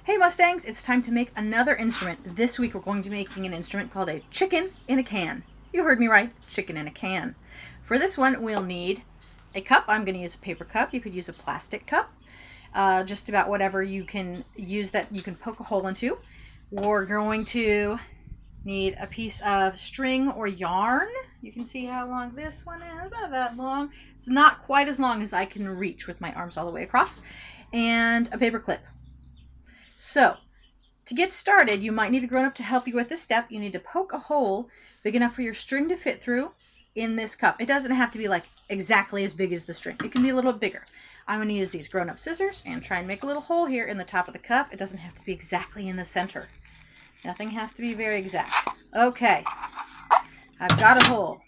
Hey Mustangs, it's time to make another instrument. This week we're going to be making an instrument called a chicken in a can. You heard me right, chicken in a can. For this one we'll need a cup. I'm going to use a paper cup. You could use a plastic cup. Just about whatever you can use that you can poke a hole into. We're going to need a piece of string or yarn. You can see how long this one is, about that long. It's not quite as long as I can reach with my arms all the way across. And a paper clip. So, to get started, you might need a grown-up to help you with this step. You need to poke a hole big enough for your string to fit through in this cup. It doesn't have to be like exactly as big as the string. It can be a little bigger. I'm going to use these grown-up scissors and try and make a little hole here in the top of the cup. It doesn't have to be exactly in the center. Nothing has to be very exact. Okay, I've got a hole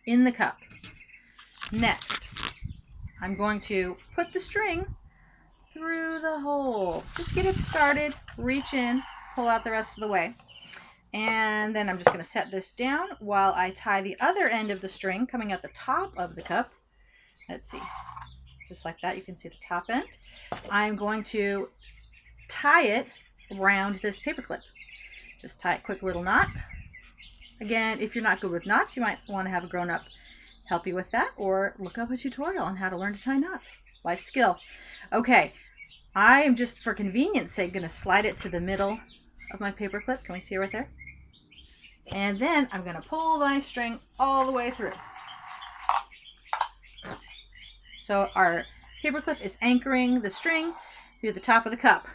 in the cup. Next, I'm going to put the string through the hole. Just get it started, reach in, pull out the rest of the way. And then I'm just going to set this down while I tie the other end of the string coming out the top of the cup. Let's see, just like that. You can see the top end. I'm going to tie it around this paper clip. Just tie a quick little knot. Again, if you're not good with knots, you might want to have a grown-up help you with that, or look up a tutorial on how to learn to tie knots. Life skill. Okay, I am just for convenience sake going to slide it to the middle of my paper clip. Can we see it right there? And then I'm going to pull my string all the way through. So our paper clip is anchoring the string through the top of the cup.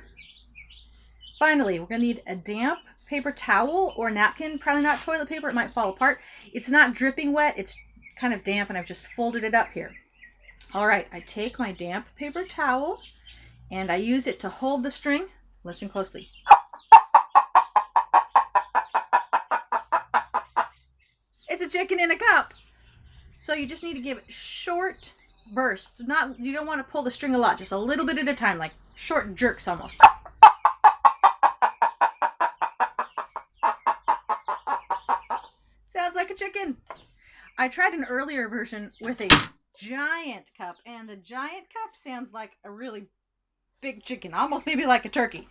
Finally, we're going to need a damp paper towel or napkin, probably not toilet paper, it might fall apart. It's not dripping wet, it's kind of damp, and I've just folded it up here. All right, I take my damp paper towel and I use it to hold the string. Listen closely. It's a chicken in a cup. So you just need to give it short bursts. You don't want to pull the string a lot, just a little bit at a time, like short jerks almost. Sounds like a chicken. I tried an earlier version with a giant cup, and the giant cup sounds like a really big chicken, almost maybe like a turkey.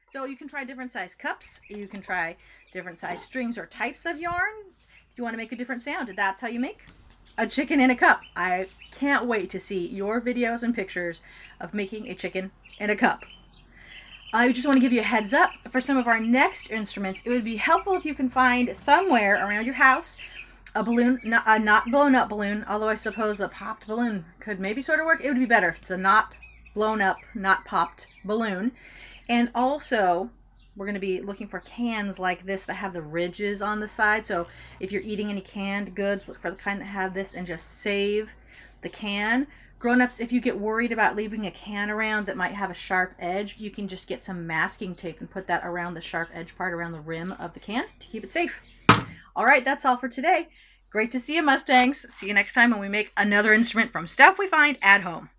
So you can try different size cups. You can try different size strings or types of yarn if you want to make a different sound. That's how you make a chicken in a cup. I can't wait to see your videos and pictures of making a chicken in a cup. I just want to give you a heads up for some of our next instruments. It would be helpful if you can find somewhere around your house a balloon, a not blown up balloon, although I suppose a popped balloon could maybe sort of work. It would be better if it's a not blown up, not popped balloon. And also, we're going to be looking for cans like this that have the ridges on the side. So if you're eating any canned goods, look for the kind that have this and just save the can. Grown-ups, if you get worried about leaving a can around that might have a sharp edge, you can just get some masking tape and put that around the sharp edge part around the rim of the can to keep it safe. All right, that's all for today. Great to see you, Mustangs. See you next time when we make another instrument from stuff we find at home.